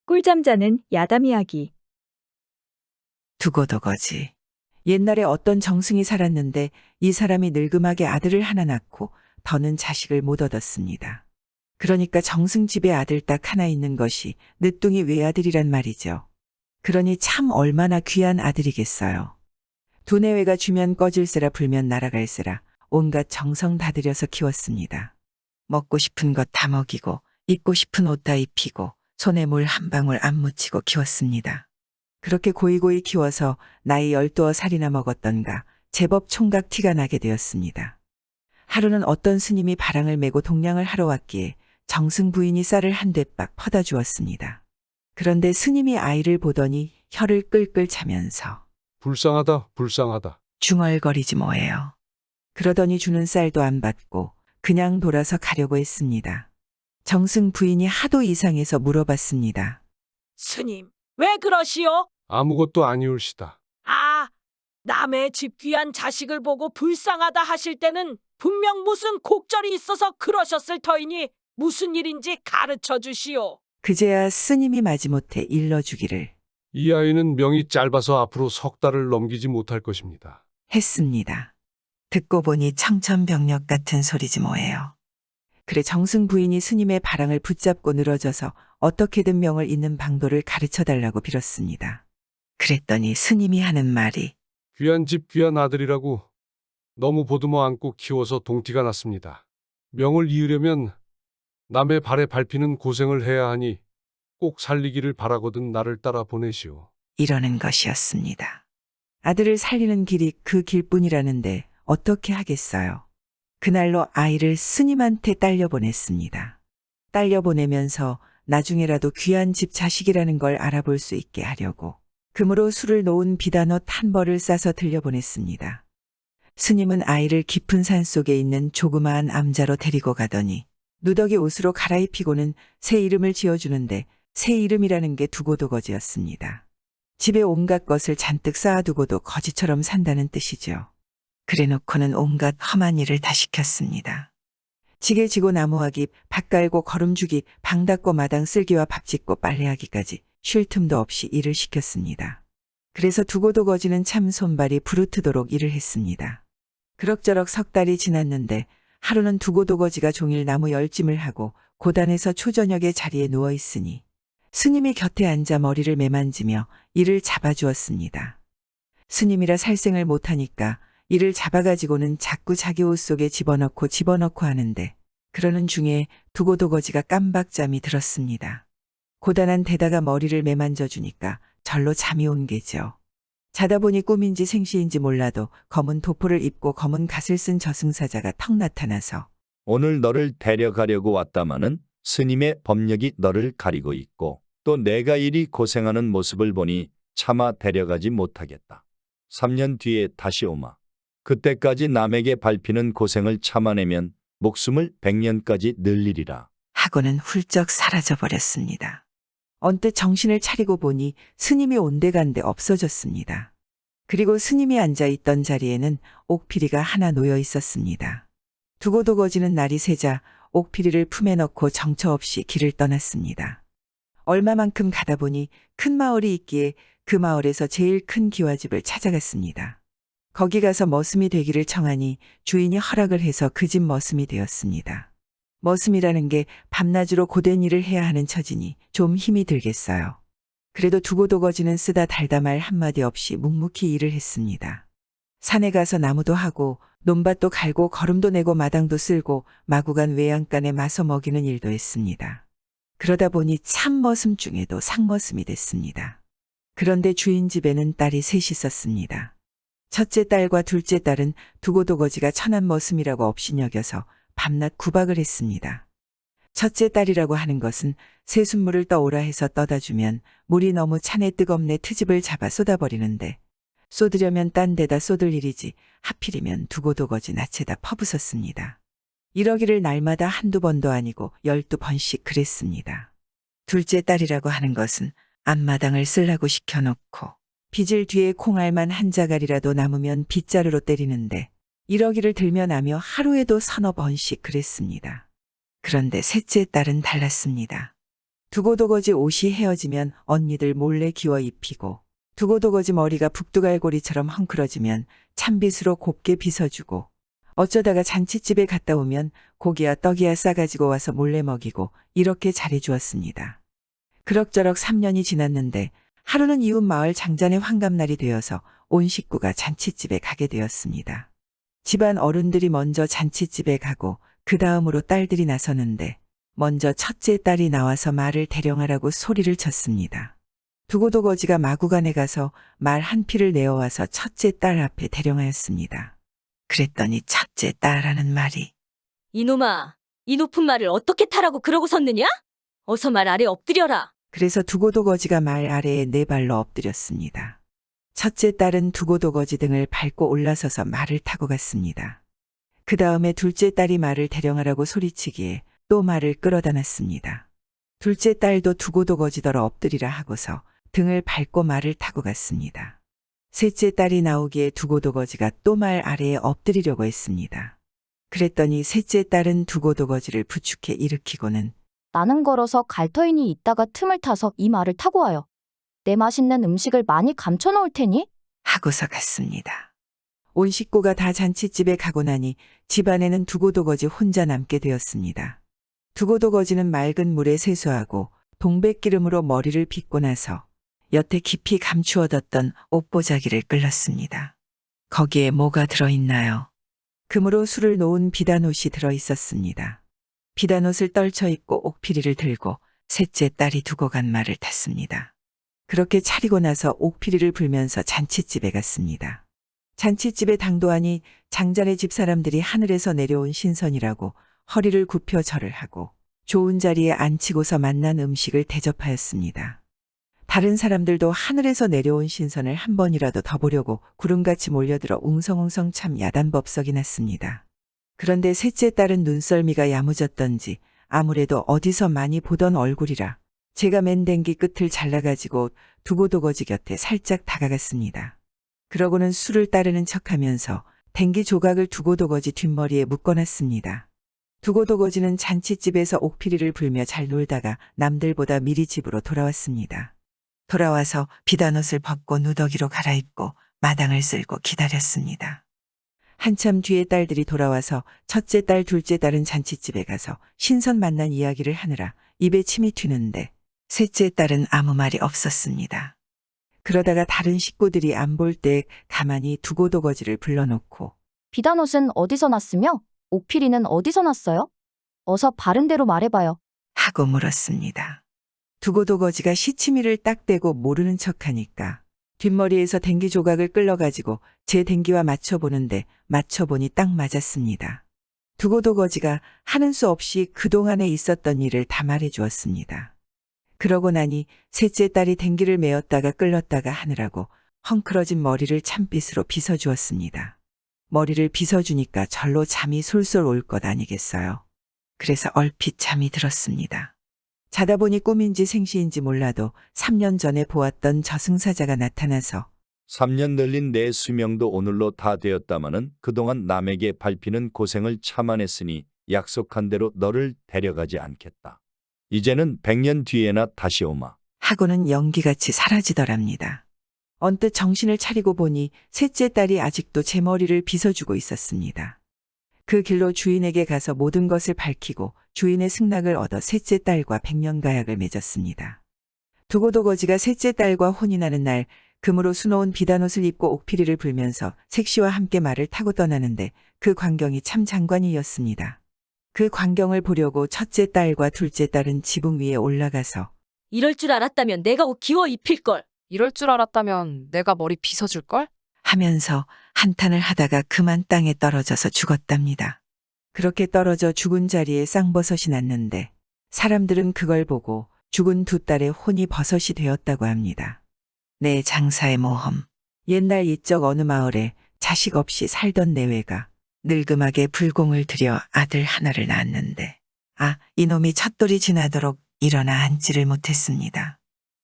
꿀잠 자는 야담 이야기. 두고두거지. 옛날에 어떤 정승이 살았는데 이 사람이 늙음하게 아들을 하나 낳고 더는 자식을 못 얻었습니다. 그러니까 정승 집에 아들 딱 하나 있는 것이 늦둥이 외아들이란 말이죠. 그러니 참 얼마나 귀한 아들이겠어요. 두뇌외가 주면 꺼질세라 불면 날아갈세라 온갖 정성 다 들여서 키웠습니다. 먹고 싶은 것 다 먹이고 입고 싶은 옷 다 입히고 손에 물 한 방울 안 묻히고 키웠습니다. 그렇게 고이고이 키워서 나이 12살이나 먹었던가 제법 총각 티가 나게 되었습니다. 하루는 어떤 스님이 바랑을 메고 동냥을 하러 왔기에 정승 부인이 쌀을 한 대박 퍼다 주었습니다. 그런데 스님이 아이를 보더니 혀를 끌끌 차면서 불쌍하다, 불쌍하다. 중얼거리지 뭐예요. 그러더니 주는 쌀도 안 받고 그냥 돌아서 가려고 했습니다. 정승 부인이 하도 이상해서 물어봤습니다. 스님, 왜 그러시오? 아무것도 아니올시다. 아, 남의 집 귀한 자식을 보고 불쌍하다 하실 때는 분명 무슨 곡절이 있어서 그러셨을 터이니 무슨 일인지 가르쳐 주시오. 그제야 스님이 마지못해 일러주기를 이 아이는 명이 짧아서 앞으로 석 달을 넘기지 못할 것입니다. 했습니다. 듣고 보니 청천벽력 같은 소리지 뭐예요. 그래 정승 부인이 스님의 바랑을 붙잡고 늘어져서 어떻게든 명을 잇는 방도를 가르쳐달라고 빌었습니다. 그랬더니 스님이 하는 말이 귀한 집 귀한 아들이라고 너무 보듬어 안고 키워서 동티가 났습니다. 명을 이으려면 남의 발에 밟히는 고생을 해야 하니 꼭 살리기를 바라거든 나를 따라 보내시오. 이러는 것이었습니다. 아들을 살리는 길이 그 길뿐이라는데 어떻게 하겠어요. 그날로 아이를 스님한테 딸려보냈습니다. 딸려보내면서 나중에라도 귀한 집 자식이라는 걸 알아볼 수 있게 하려고 금으로 술을 놓은 비단옷 한 벌을 싸서 들려보냈습니다. 스님은 아이를 깊은 산 속에 있는 조그마한 암자로 데리고 가더니 누더기 옷으로 갈아입히고는 새 이름을 지어주는데 새 이름이라는 게 두고두거지였습니다. 집에 온갖 것을 잔뜩 쌓아두고도 거지처럼 산다는 뜻이죠. 그래놓고는 온갖 험한 일을 다 시켰습니다. 지게 지고 나무하기, 밭 갈고 거름주기, 방 닦고 마당 쓸기와 밥 짓고 빨래하기까지 쉴 틈도 없이 일을 시켰습니다. 그래서 두고두거지는 참 손발이 부르트도록 일을 했습니다. 그럭저럭 석 달이 지났는데 하루는 두고두거지가 종일 나무 열짐을 하고 고단에서 초저녁에 자리에 누워있으니 스님이 곁에 앉아 머리를 매만지며 이를 잡아주었습니다. 스님이라 살생을 못하니까 이를 잡아가지고는 자꾸 자기 옷 속에 집어넣고 하는데 그러는 중에 두고두거지가 깜박잠이 들었습니다. 고단한 데다가 머리를 매만져주니까 절로 잠이 온 게죠. 자다 보니 꿈인지 생시인지 몰라도 검은 도포를 입고 검은 갓을 쓴 저승사자가 턱 나타나서 오늘 너를 데려가려고 왔다마는 스님의 법력이 너를 가리고 있고 또 내가 이리 고생하는 모습을 보니 차마 데려가지 못하겠다. 3년 뒤에 다시 오마. 그때까지 남에게 밟히는 고생을 참아내면 목숨을 100년까지 늘리리라. 하고는 훌쩍 사라져 버렸습니다. 언뜻 정신을 차리고 보니 스님이 온데간데 없어졌습니다. 그리고 스님이 앉아있던 자리에는 옥피리가 하나 놓여 있었습니다. 두고두거지는 날이 새자 옥피리를 품에 넣고 정처 없이 길을 떠났습니다. 얼마만큼 가다 보니 큰 마을이 있기에 그 마을에서 제일 큰 기와집을 찾아갔습니다. 거기 가서 머슴이 되기를 청하니 주인이 허락을 해서 그 집 머슴이 되었습니다. 머슴이라는 게 밤낮으로 고된 일을 해야 하는 처지니 좀 힘이 들겠어요. 그래도 두고두거지는 쓰다 달다 말 한마디 없이 묵묵히 일을 했습니다. 산에 가서 나무도 하고 논밭도 갈고 거름도 내고 마당도 쓸고 마구간 외양간에 마서 먹이는 일도 했습니다. 그러다 보니 참 머슴 중에도 상머슴이 됐습니다. 그런데 주인 집에는 딸이 셋이 있었습니다. 첫째 딸과 둘째 딸은 두고두거지가 천한 머슴이라고 업신여겨서 밤낮 구박을 했습니다. 첫째 딸이라고 하는 것은 새순물을 떠오라 해서 떠다 주면 물이 너무 차네 뜨겁네 트집을 잡아 쏟아버리는데 쏟으려면 딴 데다 쏟을 일이지 하필이면 두고두거지 낯에다 퍼부었습니다. 이러기를 날마다 한두 번도 아니고 12번씩 그랬습니다. 둘째 딸이라고 하는 것은 앞마당을 쓰려고 시켜놓고 빚을 뒤에 콩알만 한 자갈이라도 남으면 빗자루로 때리는데 이러기를 들면 하며 하루에도 서너 번씩 그랬습니다. 그런데 셋째 딸은 달랐습니다. 두고도거지 옷이 헤어지면 언니들 몰래 기워 입히고, 두고도거지 머리가 북두갈고리처럼 헝클어지면 찬빗으로 곱게 빗어주고, 어쩌다가 잔칫집에 갔다 오면 고기야 떡이야 싸가지고 와서 몰래 먹이고, 이렇게 잘해주었습니다. 그럭저럭 3년이 지났는데 하루는 이웃 마을 장잔의 환갑날이 되어서 온 식구가 잔칫집에 가게 되었습니다. 집안 어른들이 먼저 잔칫집에 가고 그 다음으로 딸들이 나서는데, 먼저 첫째 딸이 나와서 말을 대령하라고 소리를 쳤습니다. 두고도거지가 마구간에 가서 말 한 피를 내어와서 첫째 딸 앞에 대령하였습니다. 그랬더니 첫째 딸하는 말이, 이놈아, 이 높은 말을 어떻게 타라고 그러고 섰느냐? 어서 말 아래 엎드려라. 그래서 두고도거지가 말 아래에 네 발로 엎드렸습니다. 첫째 딸은 두고도거지 등을 밟고 올라서서 말을 타고 갔습니다. 그 다음에 둘째 딸이 말을 대령하라고 소리치기에 또 말을 끌어다 놨습니다. 둘째 딸도 두고도거지더러 엎드리라 하고서 등을 밟고 말을 타고 갔습니다. 셋째 딸이 나오기에 두고도거지가 또 말 아래에 엎드리려고 했습니다. 그랬더니 셋째 딸은 두고도거지를 부축해 일으키고는, 나는 걸어서 갈 터이니 이따가 틈을 타서 이 말을 타고 와요. 내 맛있는 음식을 많이 감춰 놓을 테니? 하고서 갔습니다. 온 식구가 다 잔칫집에 가고 나니 집안에는 두고도거지 혼자 남게 되었습니다. 두고도거지는 맑은 물에 세수하고 동백기름으로 머리를 빗고 나서 여태 깊이 감추어뒀던 옷보자기를 끌렀습니다. 거기에 뭐가 들어있나요? 금으로 술을 놓은 비단옷이 들어있었습니다. 비단옷을 떨쳐 입고 옥피리를 들고 셋째 딸이 두고 간 말을 탔습니다. 그렇게 차리고 나서 옥피리를 불면서 잔칫집에 갔습니다. 잔칫집에 당도하니 장잔의 집사람들이 하늘에서 내려온 신선이라고 허리를 굽혀 절을 하고 좋은 자리에 앉히고서 만난 음식을 대접하였습니다. 다른 사람들도 하늘에서 내려온 신선을 한 번이라도 더 보려고 구름같이 몰려들어 웅성웅성 참 야단법석이 났습니다. 그런데 셋째 딸은 눈썰미가 야무졌던지 아무래도 어디서 많이 보던 얼굴이라 제가 맨 댕기 끝을 잘라가지고 두고도거지 곁에 살짝 다가갔습니다. 그러고는 술을 따르는 척하면서 댕기 조각을 두고도거지 뒷머리에 묶어놨습니다. 두고도거지는 잔칫집에서 옥피리를 불며 잘 놀다가 남들보다 미리 집으로 돌아왔습니다. 돌아와서 비단옷을 벗고 누더기로 갈아입고 마당을 쓸고 기다렸습니다. 한참 뒤에 딸들이 돌아와서 첫째 딸, 둘째 딸은 잔칫집에 가서 신선 만난 이야기를 하느라 입에 침이 튀는데 셋째 딸은 아무 말이 없었습니다. 그러다가 다른 식구들이 안 볼 때 가만히 두고도거지를 불러놓고, 비단옷은 어디서 났으며 옥피리는 어디서 났어요? 어서 바른 대로 말해봐요. 하고 물었습니다. 두고도거지가 시치미를 딱 대고 모르는 척하니까 뒷머리에서 댕기 조각을 끌러가지고 제 댕기와 맞춰보는데 맞춰보니 딱 맞았습니다. 두고도거지가 하는 수 없이 그동안에 있었던 일을 다 말해주었습니다. 그러고 나니 셋째 딸이 댕기를 메었다가 끌렀다가 하느라고 헝클어진 머리를 찬빗으로 빗어주었습니다. 머리를 빗어주니까 절로 잠이 솔솔 올 것 아니겠어요. 그래서 얼핏 잠이 들었습니다. 자다 보니 꿈인지 생시인지 몰라도 3년 전에 보았던 저승사자가 나타나서 3년 늘린 내 수명도 오늘로 다 되었다마는 그동안 남에게 밟히는 고생을 참아냈으니 약속한 대로 너를 데려가지 않겠다. 이제는 100년 뒤에나 다시 오마. 하고는 연기같이 사라지더랍니다. 언뜻 정신을 차리고 보니 셋째 딸이 아직도 제 머리를 빗어주고 있었습니다. 그 길로 주인에게 가서 모든 것을 밝히고 주인의 승낙을 얻어 셋째 딸과 100년 가약을 맺었습니다. 두고도거지가 셋째 딸과 혼이 나는 날 금으로 수놓은 비단옷을 입고 옥피리를 불면서 색시와 함께 말을 타고 떠나는데 그 광경이 참 장관이었습니다. 그 광경을 보려고 첫째 딸과 둘째 딸은 지붕 위에 올라가서 이럴 줄 알았다면 내가 옷 기워 입힐걸. 이럴 줄 알았다면 내가 머리 빗어줄걸? 하면서 한탄을 하다가 그만 땅에 떨어져서 죽었답니다. 그렇게 떨어져 죽은 자리에 쌍버섯이 났는데 사람들은 그걸 보고 죽은 두 딸의 혼이 버섯이 되었다고 합니다. 내 장사의 모험. 옛날 이쪽 어느 마을에 자식 없이 살던 내외가 늙음하게 불공을 들여 아들 하나를 낳았는데 이놈이 첫돌이 지나도록 일어나 앉지를 못했습니다.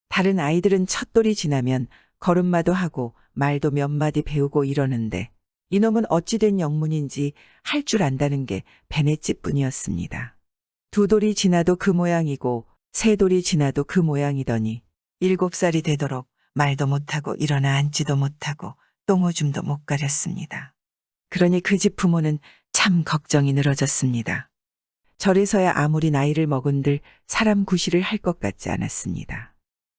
다른 아이들은 첫 돌이 지나면 걸음마도 하고 말도 몇 마디 배우고 이러는데 이놈은 어찌된 영문인지 할 줄 안다는 게 베네집 뿐이었습니다. 두 돌이 지나도 그 모양이고 세 돌이 지나도 그 모양이더니 7살이 되도록 말도 못하고 일어나 앉지도 못하고 똥오줌도 못 가렸습니다. 그러니 그 집 부모는 참 걱정이 늘어졌습니다. 절에서야 아무리 나이를 먹은들 사람 구실을 할 것 같지 않았습니다.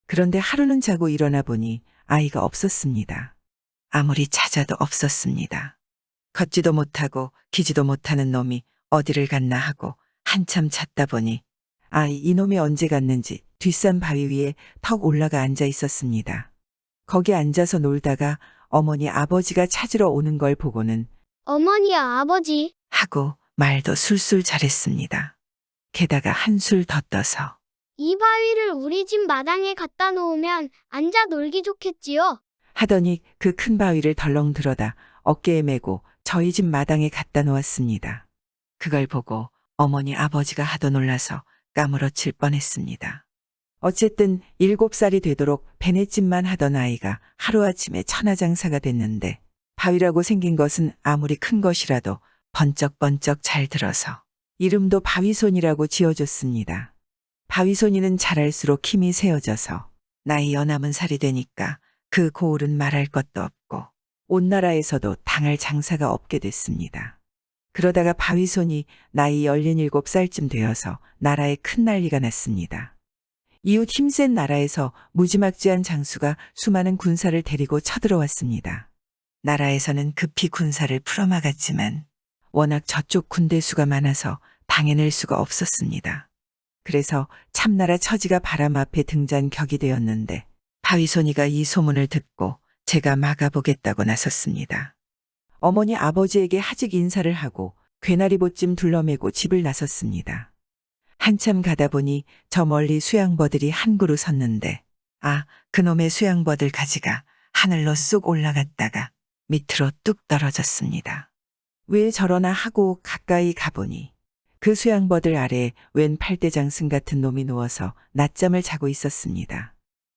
그런데 하루는 자고 일어나 보니 아이가 없었습니다. 아무리 찾아도 없었습니다. 걷지도 못하고 기지도 못하는 놈이 어디를 갔나 하고 한참 찾다 보니 이놈이 언제 갔는지 뒷산 바위 위에 턱 올라가 앉아 있었습니다. 거기 앉아서 놀다가 어머니 아버지가 찾으러 오는 걸 보고는 어머니야, 아버지. 하고 말도 술술 잘했습니다. 게다가 한술 더 떠서 이 바위를 우리 집 마당에 갖다 놓으면 앉아 놀기 좋겠지요? 하더니 그 큰 바위를 덜렁 들어다 어깨에 메고 저희 집 마당에 갖다 놓았습니다. 그걸 보고 어머니 아버지가 하도 놀라서 까무러칠 뻔했습니다. 어쨌든 7살이 되도록 배냇짓만 하던 아이가 하루아침에 천하장사가 됐는데 바위라고 생긴 것은 아무리 큰 것이라도 번쩍번쩍 잘 들어서 이름도 바위손이라고 지어줬습니다. 바위손이는 자랄수록 힘이 세어져서 나이 여남은 살이 되니까 그 고을은 말할 것도 없고 온 나라에서도 당할 장사가 없게 됐습니다. 그러다가 바위손이 나이 17살쯤 되어서 나라에 큰 난리가 났습니다. 이웃 힘센 나라에서 무지막지한 장수가 수많은 군사를 데리고 쳐들어왔습니다. 나라에서는 급히 군사를 풀어막았지만 워낙 저쪽 군대 수가 많아서 당해낼 수가 없었습니다. 그래서 참나라 처지가 바람 앞에 등잔격이 되었는데 바위손이가 이 소문을 듣고 제가 막아보겠다고 나섰습니다. 어머니 아버지에게 하직 인사를 하고 괴나리봇짐 둘러매고 집을 나섰습니다. 한참 가다 보니 저 멀리 수양버들이 한 그루 섰는데 그놈의 수양버들 가지가 하늘로 쑥 올라갔다가 밑으로 뚝 떨어졌습니다. 왜 저러나 하고 가까이 가보니 그 수양버들 아래에 웬 팔대장승 같은 놈이 누워서 낮잠을 자고 있었습니다.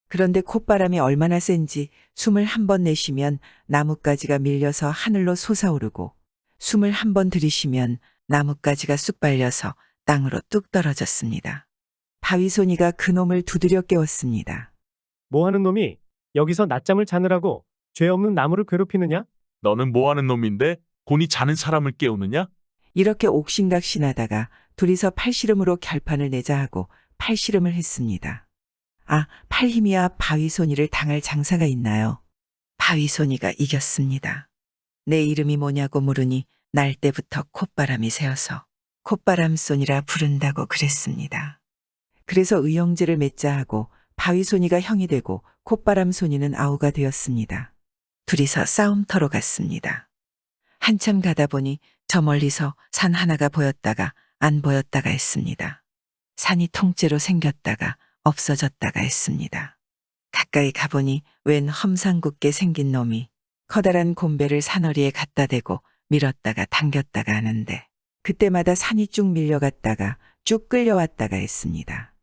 그런데 콧바람이 얼마나 센지 숨을 한 번 내쉬면 나뭇가지가 밀려서 하늘로 솟아오르고 숨을 한 번 들이쉬면 나뭇가지가 쑥 발려서 땅으로 뚝 떨어졌습니다. 바위손이가 그놈을 두드려 깨웠습니다. 뭐하는 놈이 여기서 낮잠을 자느라고 죄 없는 나무를 괴롭히느냐? 너는 뭐하는 놈인데 곤히 자는 사람을 깨우느냐? 이렇게 옥신각신하다가 둘이서 팔씨름으로 결판을 내자 하고 팔씨름을 했습니다. 팔힘이야 바위손이를 당할 장사가 있나요? 바위손이가 이겼습니다. 내 이름이 뭐냐고 물으니 날 때부터 콧바람이 새어서 콧바람손이라 부른다고 그랬습니다. 그래서 의형제를 맺자 하고 바위손이가 형이 되고 콧바람손이는 아우가 되었습니다. 둘이서 싸움터로 갔습니다. 한참 가다 보니 저 멀리서 산 하나가 보였다가 안 보였다가 했습니다. 산이 통째로 생겼다가 없어졌다가 했습니다. 가까이 가보니 웬 험상궂게 생긴 놈이 커다란 곤배를 산허리에 갖다 대고 밀었다가 당겼다가 하는데 그때마다 산이 쭉 밀려갔다가 쭉 끌려왔다가 했습니다.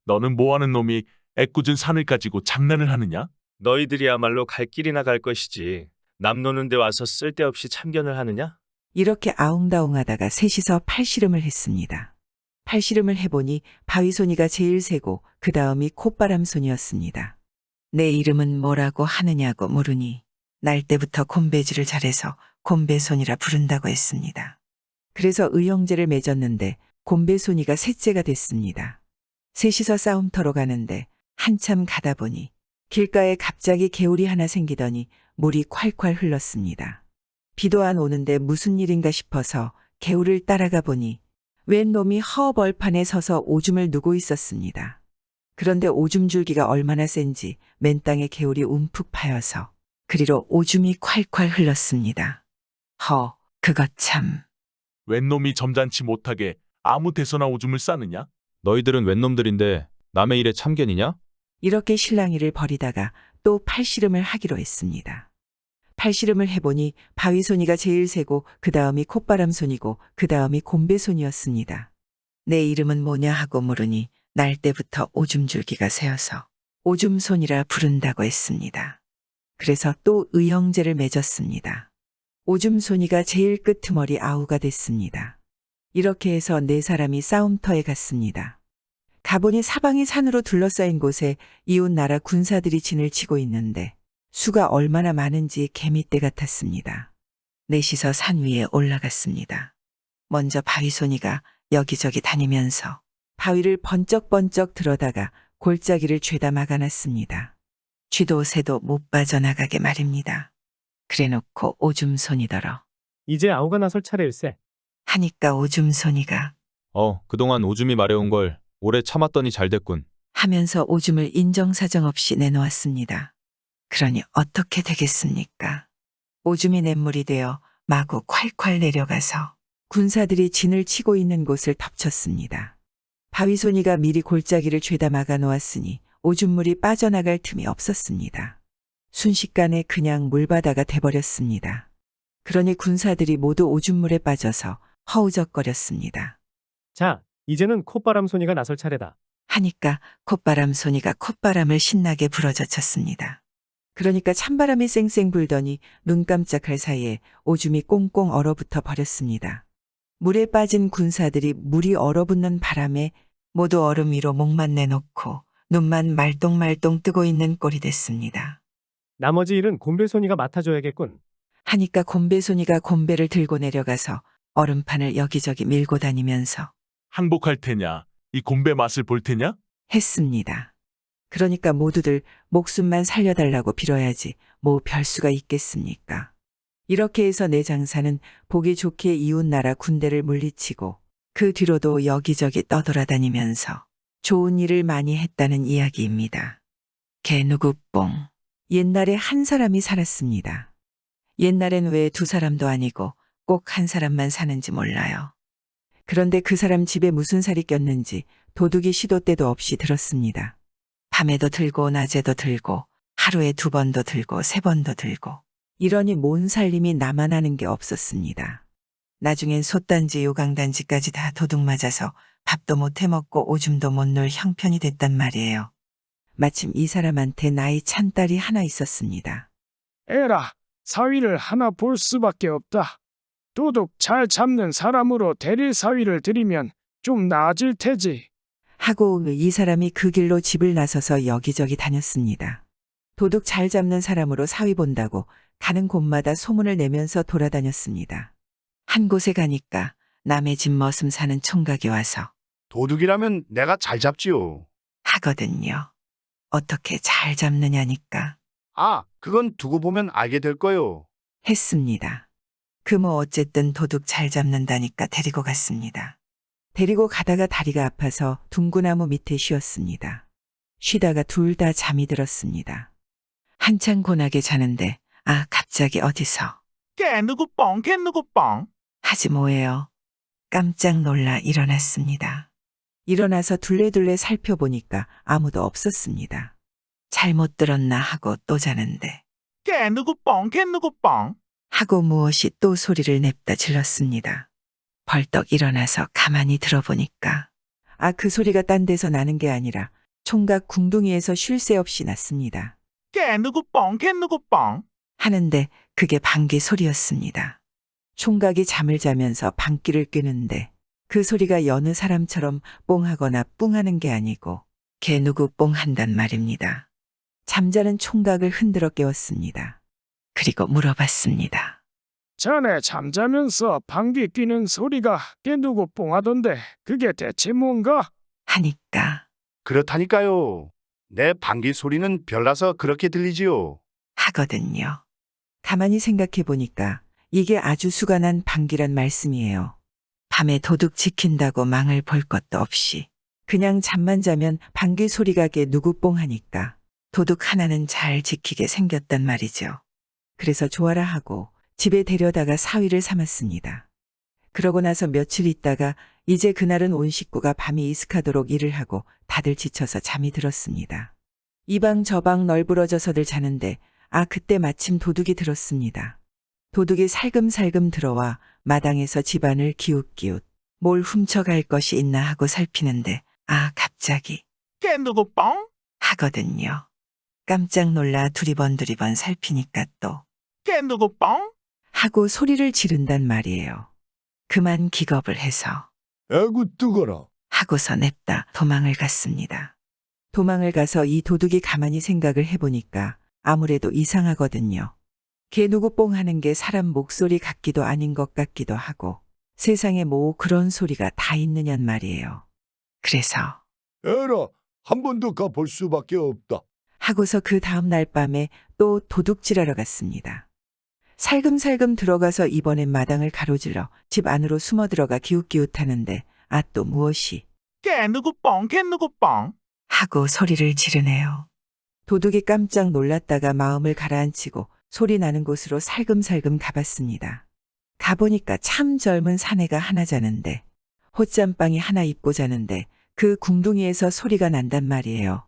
너는 뭐하는 놈이 애꿎은 산을 가지고 장난을 하느냐? 너희들이야말로 갈 길이나 갈 것이지. 남 노는 데 와서 쓸데없이 참견을 하느냐? 이렇게 아웅다웅하다가 셋이서 팔씨름을 했습니다. 팔씨름을 해보니 바위손이가 제일 세고 그 다음이 콧바람손이었습니다. 내 이름은 뭐라고 하느냐고 물으니 날 때부터 곤배질을 잘해서 곤배손이라 부른다고 했습니다. 그래서 의형제를 맺었는데 곤배손이가 셋째가 됐습니다. 셋이서 싸움터로 가는데 한참 가다 보니 길가에 갑자기 개울이 하나 생기더니 물이 콸콸 흘렀습니다. 비도 안 오는데 무슨 일인가 싶어서 개울을 따라가 보니 웬 놈이 허벌판에 서서 오줌을 누고 있었습니다. 그런데 오줌 줄기가 얼마나 센지 맨 땅에 개울이 움푹 파여서 그리로 오줌이 콸콸 흘렀습니다. 그것 참. 웬 놈이 점잖지 못하게 아무 데서나 오줌을 싸느냐? 너희들은 웬 놈들인데 남의 일에 참견이냐? 이렇게 실랑이를 벌이다가 또 팔씨름을 하기로 했습니다. 팔씨름을 해보니 바위손이가 제일 세고 그 다음이 콧바람손이고 그 다음이 곤배손이었습니다. 내 이름은 뭐냐 하고 물으니 날 때부터 오줌줄기가 새어서 오줌손이라 부른다고 했습니다. 그래서 또 의형제를 맺었습니다. 오줌손이가 제일 끄트머리 아우가 됐습니다. 이렇게 해서 네 사람이 싸움터에 갔습니다. 가보니 사방이 산으로 둘러싸인 곳에 이웃 나라 군사들이 진을 치고 있는데 수가 얼마나 많은지 개미떼 같았습니다. 넷이서 산 위에 올라갔습니다. 먼저 바위손이가 여기저기 다니면서 바위를 번쩍번쩍 들어다가 골짜기를 죄다 막아놨습니다. 쥐도 새도 못 빠져나가게 말입니다. 그래놓고 오줌손이더러 이제 아우가 나설 차례일세. 하니까 오줌손이가 그동안 오줌이 마려운 걸 오래 참았더니 잘 됐군. 하면서 오줌을 인정사정 없이 내놓았습니다. 그러니 어떻게 되겠습니까? 오줌이 냇물이 되어 마구 콸콸 내려가서 군사들이 진을 치고 있는 곳을 덮쳤습니다. 바위손이가 미리 골짜기를 죄다 막아 놓았으니 오줌물이 빠져나갈 틈이 없었습니다. 순식간에 그냥 물바다가 돼버렸습니다. 그러니 군사들이 모두 오줌물에 빠져서 허우적거렸습니다. 자, 이제는 콧바람 소니가 나설 차례다. 하니까 콧바람 소니가 콧바람을 신나게 불어젖혔습니다. 그러니까 찬바람이 쌩쌩 불더니 눈 깜짝할 사이에 오줌이 꽁꽁 얼어붙어 버렸습니다. 물에 빠진 군사들이 물이 얼어붙는 바람에 모두 얼음 위로 목만 내놓고 눈만 말똥말똥 뜨고 있는 꼴이 됐습니다. 나머지 일은 곰배소니가 맡아줘야겠군. 하니까 곰배손이가 곰배를 들고 내려가서 얼음판을 여기저기 밀고 다니면서 항복할 테냐? 이 곰배 맛을 볼 테냐? 했습니다. 그러니까 모두들 목숨만 살려달라고 빌어야지 뭐 별수가 있겠습니까? 이렇게 해서 내 장사는 보기 좋게 이웃나라 군대를 물리치고 그 뒤로도 여기저기 떠돌아다니면서 좋은 일을 많이 했다는 이야기입니다. 개누구뽕. 옛날에 한 사람이 살았습니다. 옛날엔 왜 두 사람도 아니고 꼭 한 사람만 사는지 몰라요. 그런데 그 사람 집에 무슨 살이 꼈는지 도둑이 시도 때도 없이 들었습니다. 밤에도 들고 낮에도 들고 하루에 2번도 들고 3번도 들고 이러니 뭔 살림이 나만 하는 게 없었습니다. 나중엔 솥단지 요강단지까지 다 도둑 맞아서 밥도 못 해먹고 오줌도 못 놀 형편이 됐단 말이에요. 마침 이 사람한테 나이 찬 딸이 하나 있었습니다. 에라, 사위를 하나 볼 수밖에 없다. 도둑 잘 잡는 사람으로 대릴 사위를 드리면 좀 나아질 테지. 하고 이 사람이 그 길로 집을 나서서 여기저기 다녔습니다. 도둑 잘 잡는 사람으로 사위 본다고 가는 곳마다 소문을 내면서 돌아다녔습니다. 한 곳에 가니까 남의 집 머슴 사는 총각이 와서 도둑이라면 내가 잘 잡지요. 하거든요. 어떻게 잘 잡느냐니까. 아, 그건 두고 보면 알게 될 거요. 했습니다. 그 뭐 어쨌든 도둑 잘 잡는다니까 데리고 갔습니다. 데리고 가다가 다리가 아파서 둥구나무 밑에 쉬었습니다. 쉬다가 둘 다 잠이 들었습니다. 한창 고나게 자는데 갑자기 어디서 개누구뻥 개누구뻥 하지 뭐예요. 깜짝 놀라 일어났습니다. 일어나서 둘레둘레 살펴보니까 아무도 없었습니다. 잘못 들었나 하고 또 자는데 개누구뻥 개누구뻥 하고 무엇이 또 소리를 냅다 질렀습니다. 벌떡 일어나서 가만히 들어보니까 그 소리가 딴 데서 나는 게 아니라 총각 궁둥이에서 쉴 새 없이 났습니다. 개누구뻥 개누구뻥 하는데 그게 방귀 소리였습니다. 총각이 잠을 자면서 방귀를 뀌는데 그 소리가 여느 사람처럼 뽕하거나 뿡하는 게 아니고 개 누구 뽕한단 말입니다. 잠자는 총각을 흔들어 깨웠습니다. 그리고 물어봤습니다. 전에 잠자면서 방귀 뀌는 소리가 깨누구 뽕하던데 그게 대체 뭔가? 하니까 그렇다니까요. 내 방귀 소리는 별나서 그렇게 들리지요. 하거든요. 가만히 생각해 보니까 이게 아주 수가 난 방귀란 말씀이에요. 밤에 도둑 지킨다고 망을 볼 것도 없이 그냥 잠만 자면 방귀 소리가 게 누구 뽕하니까 도둑 하나는 잘 지키게 생겼단 말이죠. 그래서 좋아라 하고 집에 데려다가 사위를 삼았습니다. 그러고 나서 며칠 있다가 이제 그날은 온 식구가 밤이 이슥하도록 일을 하고 다들 지쳐서 잠이 들었습니다. 이 방 저 방 널브러져서들 자는데 그때 마침 도둑이 들었습니다. 도둑이 살금살금 들어와 마당에서 집안을 기웃기웃 뭘 훔쳐갈 것이 있나 하고 살피는데 갑자기 개누구뻥 하거든요. 깜짝 놀라 두리번 살피니까 또 개누구뻥 하고 소리를 지른단 말이에요. 그만 기겁을 해서 아구 뜨거라 하고서 냅다 도망을 갔습니다. 도망을 가서 이 도둑이 가만히 생각을 해보니까 아무래도 이상하거든요. 개 누구 뽕 하는 게 사람 목소리 같기도 아닌 것 같기도 하고 세상에 뭐 그런 소리가 다 있느냔 말이에요. 그래서 에라, 한 번 더 가볼 수밖에 없다. 하고서 그 다음 날 밤에 또 도둑질하러 갔습니다. 살금살금 들어가서 이번엔 마당을 가로질러 집 안으로 숨어 들어가 기웃기웃하는데 아 또 무엇이 개 누구 뻥, 개 누구 뻥. 하고 소리를 지르네요. 도둑이 깜짝 놀랐다가 마음을 가라앉히고 소리 나는 곳으로 살금살금 가봤습니다. 가보니까 참 젊은 사내가 하나 자는데 호짬방이 하나 입고 자는데 그 궁둥이에서 소리가 난단 말이에요.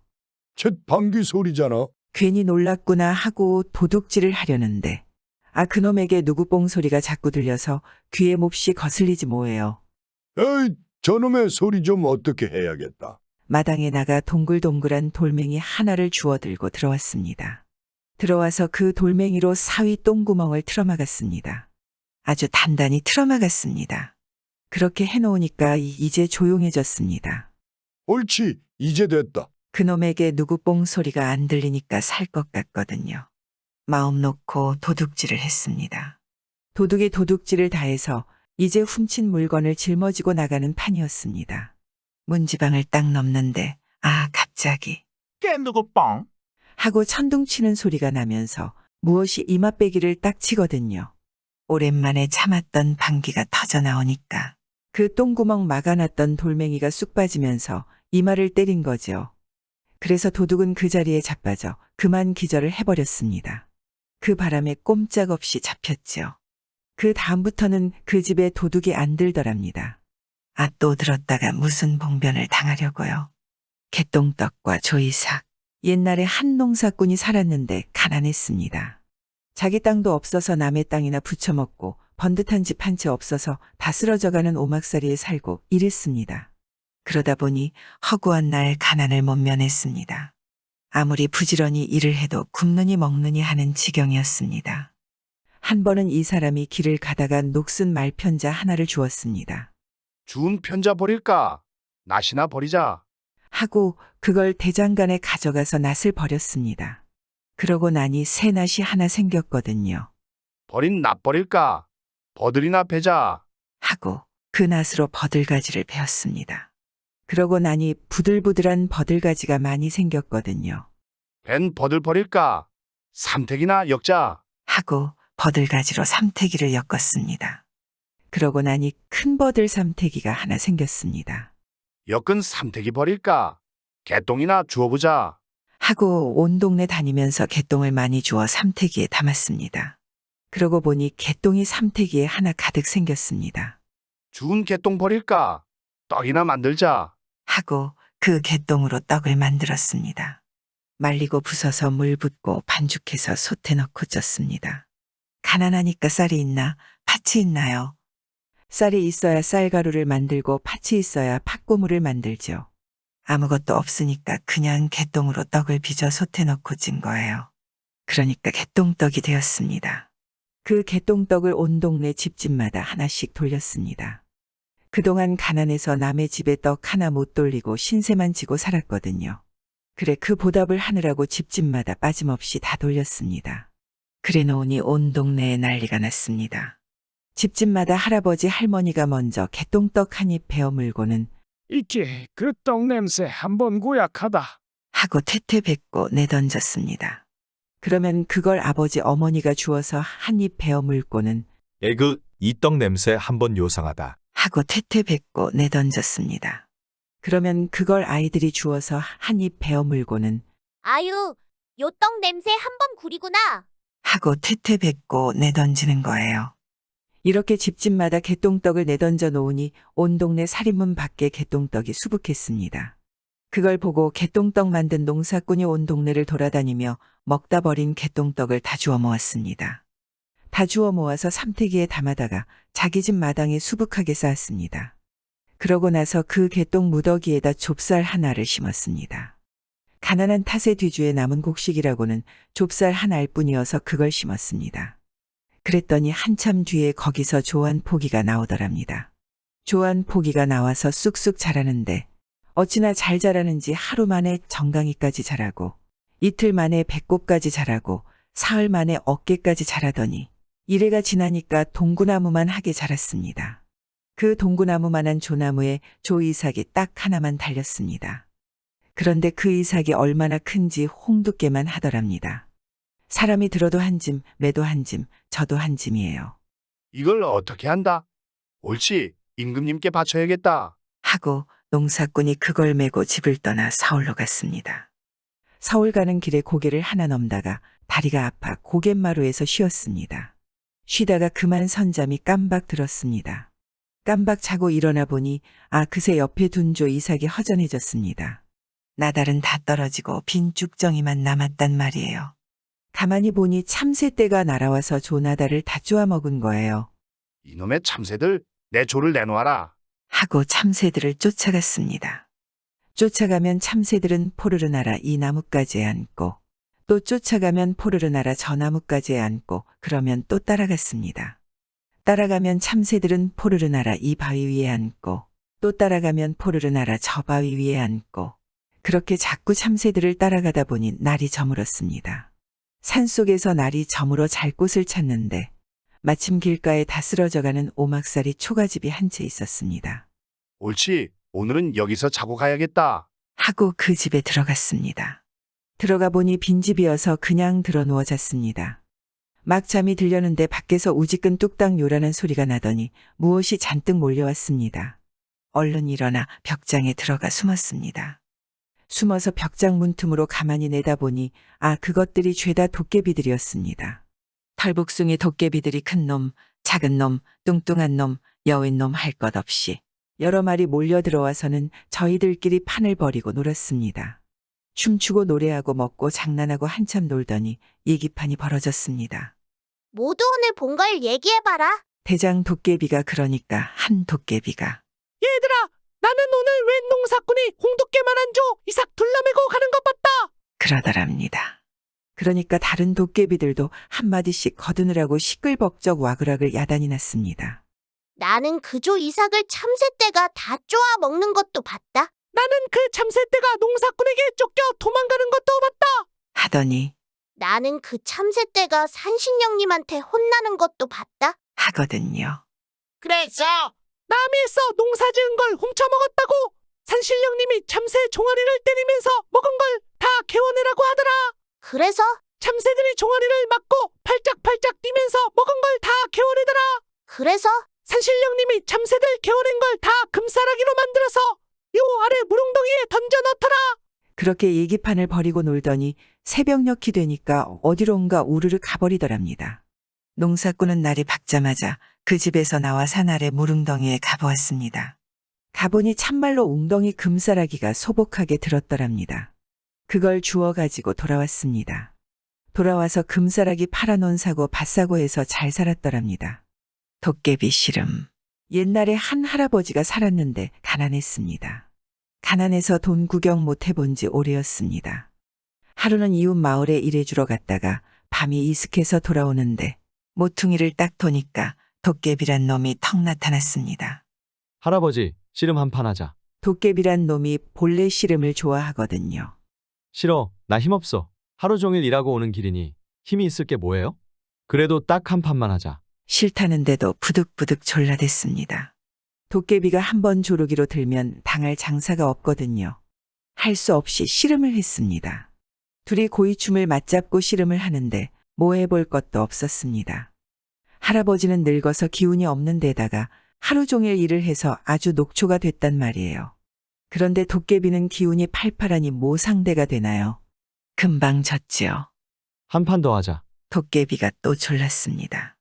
쳇 방귀 소리잖아. 괜히 놀랐구나 하고 도둑질을 하려는데 아 그놈에게 누구 뽕 소리가 자꾸 들려서 귀에 몹시 거슬리지 뭐예요. 에이, 저놈의 소리 좀 어떻게 해야겠다. 마당에 나가 동글동글한 돌멩이 하나를 주워들고 들어왔습니다. 들어와서 그 돌멩이로 사위 똥구멍을 틀어막았습니다. 아주 단단히 틀어막았습니다. 그렇게 해놓으니까 이제 조용해졌습니다. 옳지, 이제 됐다. 그놈에게 누구 뽕 소리가 안 들리니까 살 것 같거든요. 마음 놓고 도둑질을 했습니다. 도둑이 도둑질을 다해서 이제 훔친 물건을 짊어지고 나가는 판이었습니다. 문지방을 딱 넘는데 아 갑자기 개 누구 뻥. 하고 천둥치는 소리가 나면서 무엇이 이마빼기를 딱 치거든요. 오랜만에 참았던 방귀가 터져나오니까 그 똥구멍 막아놨던 돌멩이가 쑥 빠지면서 이마를 때린 거죠. 그래서 도둑은 그 자리에 자빠져 그만 기절을 해버렸습니다. 그 바람에 꼼짝없이 잡혔죠. 그 다음부터는 그 집에 도둑이 안 들더랍니다. 아 또 들었다가 무슨 봉변을 당하려고요. 개똥떡과 조이삭. 옛날에 한 농사꾼이 살았는데 가난했습니다. 자기 땅도 없어서 남의 땅이나 부쳐먹고 번듯한 집 한 채 없어서 다 쓰러져가는 오막살이에 살고 이랬습니다. 그러다 보니 허구한 날 가난을 못 면했습니다. 아무리 부지런히 일을 해도 굶느니 먹느니 하는 지경이었습니다. 한 번은 이 사람이 길을 가다가 녹슨 말편자 하나를 주었습니다. 주운 편자 버릴까? 낫이나 버리자. 하고 그걸 대장간에 가져가서 낫을 버렸습니다. 그러고 나니 새 낫이 하나 생겼거든요. 버린 낫 버릴까? 버들이나 베자. 하고 그 낫으로 버들가지를 베었습니다. 그러고 나니 부들부들한 버들가지가 많이 생겼거든요. 벤 버들 버릴까? 삼택이나 엮자. 하고 버들가지로 삼태기를 엮었습니다. 그러고 나니 큰 버들 삼태기가 하나 생겼습니다. 엮은 삼택이 버릴까? 개똥이나 주워보자. 하고 온 동네 다니면서 개똥을 많이 주워 삼태기에 담았습니다. 그러고 보니 개똥이 삼태기에 하나 가득 생겼습니다. 주운 개똥 버릴까? 떡이나 만들자. 하고 그 개똥으로 떡을 만들었습니다. 말리고 부숴서 물 붓고 반죽해서 솥에 넣고 쪘습니다. 가난하니까 쌀이 있나? 팥이 있나요? 쌀이 있어야 쌀가루를 만들고 팥이 있어야 팥고물을 만들죠. 아무것도 없으니까 그냥 개똥으로 떡을 빚어 솥에 넣고 찐 거예요. 그러니까 개똥떡이 되었습니다. 그 개똥떡을 온 동네 집집마다 하나씩 돌렸습니다. 그동안 가난해서 남의 집에 떡 하나 못 돌리고 신세만 지고 살았거든요. 그래 그 보답을 하느라고 집집마다 빠짐없이 다 돌렸습니다. 그래 놓으니 온 동네에 난리가 났습니다. 집집마다 할아버지 할머니가 먼저 개똥떡 한 입 베어 물고는 이게 그 떡 냄새 한번 고약하다. 하고 태태 뱉고 내던졌습니다. 그러면 그걸 아버지 어머니가 주워서 한 입 베어 물고는 에그 이 떡 냄새 한번 요상하다. 하고 태태 뱉고 내던졌습니다. 그러면 그걸 아이들이 주워서 한 입 베어 물고는 아유, 요 떡 냄새 한번 구리구나. 하고 태태 뱉고 내던지는 거예요. 이렇게 집집마다 개똥떡을 내던져 놓으니 온 동네 살인문 밖에 개똥떡이 수북했습니다. 그걸 보고 개똥떡 만든 농사꾼이 온 동네를 돌아다니며 먹다 버린 개똥떡을 다 주워 모았습니다. 다 주워 모아서 삼태기에 담아다가 자기 집 마당에 수북하게 쌓았습니다. 그러고 나서 그 개똥 무더기에다 좁쌀 하나를 심었습니다. 가난한 탓의 뒤주에 남은 곡식이라고는 좁쌀 한 알뿐이어서 그걸 심었습니다. 그랬더니 한참 뒤에 거기서 조한 포기가 나오더랍니다. 조안 포기가 나와서 쑥쑥 자라는데 어찌나 잘 자라는지 하루 만에 정강이까지 자라고 이틀 만에 배꼽까지 자라고 사흘 만에 어깨까지 자라더니 이래가 지나니까 동구나무만 하게 자랐습니다. 그 동구나무만한 조나무에 조이삭이 딱 하나만 달렸습니다. 그런데 그 이삭이 얼마나 큰지 홍두깨만 하더랍니다. 사람이 들어도 한 짐, 매도 한 짐, 저도 한 짐이에요. 이걸 어떻게 한다? 옳지, 임금님께 바쳐야겠다. 하고 농사꾼이 그걸 메고 집을 떠나 서울로 갔습니다. 서울 가는 길에 고개를 하나 넘다가 다리가 아파 고갯마루에서 쉬었습니다. 쉬다가 그만 선잠이 깜박 들었습니다. 깜박 자고 일어나 보니 그새 옆에 둔 조 이삭이 허전해졌습니다. 나달은 다 떨어지고 빈 쭉정이만 남았단 말이에요. 가만히 보니 참새떼가 날아와서 조나달을 다 쪼아먹은 거예요. 이놈의 참새들, 내 조를 내놓아라. 하고 참새들을 쫓아갔습니다. 쫓아가면 참새들은 포르르 날아 이 나무까지에 앉고 또 쫓아가면 포르르 날아 저 나무까지에 앉고 그러면 또 따라갔습니다. 따라가면 참새들은 포르르 날아 이 바위 위에 앉고 또 따라가면 포르르 날아 저 바위 위에 앉고 그렇게 자꾸 참새들을 따라가다 보니 날이 저물었습니다. 산속에서 날이 저물어 잘 곳을 찾는데 마침 길가에 다 쓰러져가는 오막살이 초가집이 한 채 있었습니다. 옳지, 오늘은 여기서 자고 가야겠다. 하고 그 집에 들어갔습니다. 들어가 보니 빈집이어서 그냥 들어 누워 잤습니다. 막 잠이 들려는데 밖에서 우지끈 뚝딱 요란한 소리가 나더니 무엇이 잔뜩 몰려왔습니다. 얼른 일어나 벽장에 들어가 숨었습니다. 숨어서 벽장 문틈으로 가만히 내다보니 그것들이 죄다 도깨비들이었습니다. 털북숭이 도깨비들이 큰 놈, 작은 놈, 뚱뚱한 놈, 여윈 놈 할 것 없이 여러 마리 몰려 들어와서는 저희들끼리 판을 벌이고 놀았습니다. 춤추고 노래하고 먹고 장난하고 한참 놀더니 얘기판이 벌어졌습니다. 모두 오늘 본 걸 얘기해봐라. 대장 도깨비가 그러니까 한 도깨비가 얘들아, 나는 오늘 웬 농사꾼이 홍두깨만한 조 이삭 둘러매고 가는 것 봤다. 그러더랍니다. 그러니까 다른 도깨비들도 한마디씩 거두느라고 시끌벅적 와그락을 야단이 났습니다. 나는 그 조 이삭을 참새떼가 다 쪼아 먹는 것도 봤다. 나는 그 참새떼가 농사꾼에게 쫓겨 도망가는 것도 봤다. 하더니 나는 그 참새떼가 산신령님한테 혼나는 것도 봤다. 하거든요. 그래서 남이서 농사 지은 걸 훔쳐먹었다고 산신령님이 참새 종아리를 때리면서 먹은 걸 다 개워내라고 하더라. 그래서 참새들이 종아리를 맞고 팔짝팔짝 뛰면서 먹은 걸 다 개워내더라. 그래서 산신령님이 참새들 개워낸 걸 다 금싸라기로 만들어서 요 아래 무릉덩이에 던져 넣더라. 그렇게 얘기판을 벌이고 놀더니 새벽녘이 되니까 어디론가 우르르 가버리더랍니다. 농사꾼은 날이 밝자마자 그 집에서 나와 산 아래 무릉덩이에 가보았습니다. 가보니 참말로 웅덩이 금싸라기가 소복하게 들었더랍니다. 그걸 주워가지고 돌아왔습니다. 돌아와서 금싸라기 팔아놓은 사고 밭사고 해서 잘 살았더랍니다. 도깨비 씨름. 옛날에 한 할아버지가 살았는데 가난했습니다. 가난해서 돈 구경 못 해본 지 오래였습니다. 하루는 이웃 마을에 일해주러 갔다가 밤이 이슥해서 돌아오는데 모퉁이를 딱 도니까 도깨비란 놈이 턱 나타났습니다. 할아버지, 씨름 한 판 하자. 도깨비란 놈이 본래 씨름을 좋아하거든요. 싫어, 나 힘없어. 하루 종일 일하고 오는 길이니 힘이 있을 게 뭐예요? 그래도 딱 한 판만 하자. 싫다는데도 부득부득 졸라댔습니다. 도깨비가 한 번 조르기로 들면 당할 장사가 없거든요. 할 수 없이 씨름을 했습니다. 둘이 고이춤을 맞잡고 씨름을 하는데 뭐 해볼 것도 없었습니다. 할아버지는 늙어서 기운이 없는 데다가 하루 종일 일을 해서 아주 녹초가 됐단 말이에요. 그런데 도깨비는 기운이 팔팔하니 뭐 상대가 되나요? 금방 졌지요. 한 판 더 하자. 도깨비가 또 졸랐습니다.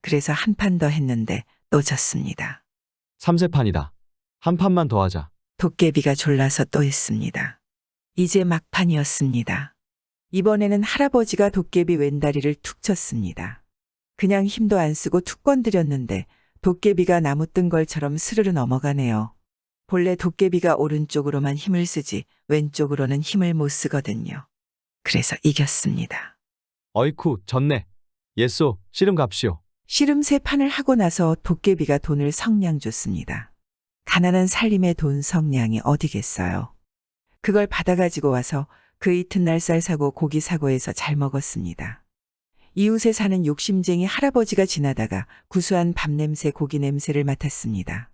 그래서 한 판 더 했는데 또 졌습니다. 3세판이다. 한 판만 더 하자. 도깨비가 졸라서 또 했습니다. 이제 막판이었습니다. 이번에는 할아버지가 도깨비 왼다리를 툭 쳤습니다. 그냥 힘도 안 쓰고 툭 건드렸는데 도깨비가 나무 뜬 걸처럼 스르르 넘어가네요. 본래 도깨비가 오른쪽으로만 힘을 쓰지 왼쪽으로는 힘을 못 쓰거든요. 그래서 이겼습니다. 어이쿠, 졌네. 예쏘, 씨름 갑시오. 씨름 3판을 하고 나서 도깨비가 돈을 성냥 줬습니다. 가난한 살림의 돈 성량이 어디겠어요. 그걸 받아가지고 와서 그 이튿날 쌀 사고 고기 사고 해서 잘 먹었습니다. 이웃에 사는 욕심쟁이 할아버지가 지나다가 구수한 밥 냄새 고기 냄새를 맡았습니다.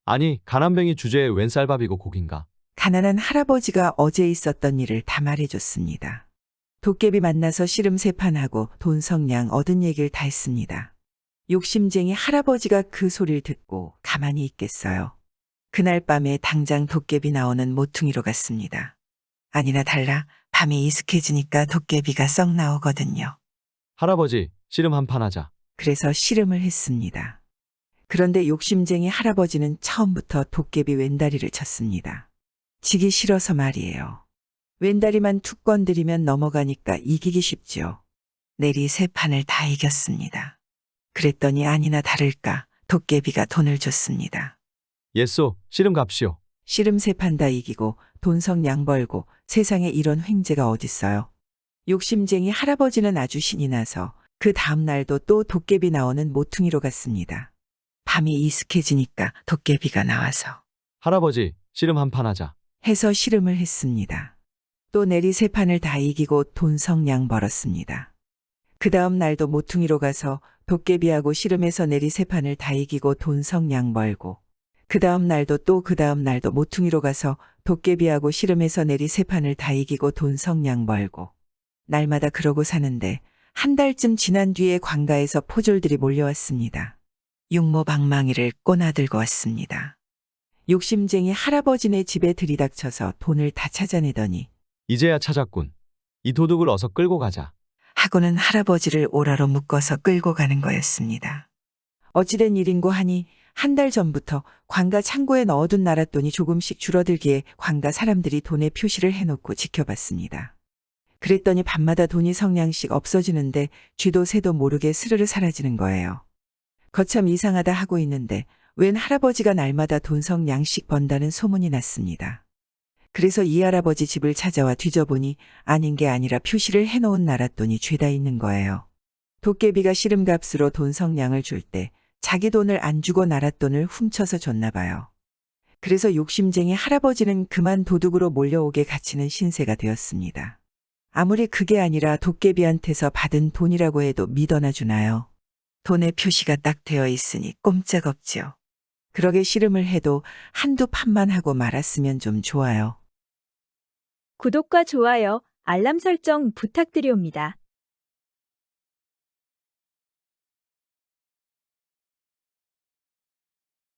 아니, 가난뱅이 주제에 웬 쌀밥이고 고긴가? 가난한 할아버지가 어제 있었던 일을 다 말해줬습니다. 도깨비 만나서 씨름 3판하고 돈 성량 얻은 얘기를 다 했습니다. 욕심쟁이 할아버지가 그 소리를 듣고 가만히 있겠어요. 그날 밤에 당장 도깨비 나오는 모퉁이로 갔습니다. 아니나 달라 밤이 이슥해지니까 도깨비가 썩 나오거든요. 할아버지, 씨름 한 판 하자. 그래서 씨름을 했습니다. 그런데 욕심쟁이 할아버지는 처음부터 도깨비 왼다리를 쳤습니다. 지기 싫어서 말이에요. 왼다리만 툭 건드리면 넘어가니까 이기기 쉽죠. 내리 3판을 다 이겼습니다. 그랬더니 아니나 다를까 도깨비가 돈을 줬습니다. 예쏘, 씨름 갑시오. 씨름 3판 다 이기고 돈 성량 벌고 세상에 이런 횡재가 어딨어요. 욕심쟁이 할아버지는 아주 신이 나서 그 다음 날도 또 도깨비 나오는 모퉁이로 갔습니다. 밤이 이슥해지니까 도깨비가 나와서 할아버지, 씨름 한 판 하자. 해서 씨름을 했습니다. 또 내리 3판을 다 이기고 돈 성량 벌었습니다. 그 다음 날도 모퉁이로 가서 도깨비하고 씨름해서 내리 3판을 다 이기고 돈 성량 벌고 그 다음 날도 또 그 다음 날도 모퉁이로 가서 도깨비하고 씨름해서 내리 3판을 다 이기고 돈 성량 벌고 날마다 그러고 사는데 한 달쯤 지난 뒤에 관가에서 포졸들이 몰려왔습니다. 육모방망이를 꼬나들고 왔습니다. 욕심쟁이 할아버지네 집에 들이닥쳐서 돈을 다 찾아내더니 이제야 찾았군. 이 도둑을 어서 끌고 가자. 하고는 할아버지를 오라로 묶어서 끌고 가는 거였습니다. 어찌된 일인고 하니 한 달 전부터 관가 창고에 넣어둔 나랏돈이 조금씩 줄어들기에 관가 사람들이 돈에 표시를 해놓고 지켜봤습니다. 그랬더니 밤마다 돈이 성량씩 없어지는데 쥐도 새도 모르게 스르르 사라지는 거예요. 거참 이상하다 하고 있는데 웬 할아버지가 날마다 돈 성량씩 번다는 소문이 났습니다. 그래서 이 할아버지 집을 찾아와 뒤져보니 아닌 게 아니라 표시를 해놓은 나랏돈이 죄다 있는 거예요. 도깨비가 씨름값으로 돈 성량을 줄 때 자기 돈을 안 주고 나랏돈을 훔쳐서 줬나 봐요. 그래서 욕심쟁이 할아버지는 그만 도둑으로 몰려오게 갇히는 신세가 되었습니다. 아무리 그게 아니라 도깨비한테서 받은 돈이라고 해도 믿어나 주나요? 돈의 표시가 딱 되어 있으니 꼼짝없지요. 그러게 씨름을 해도 한두 판만 하고 말았으면 좀 좋아요. 구독과 좋아요, 알람 설정 부탁드리옵니다.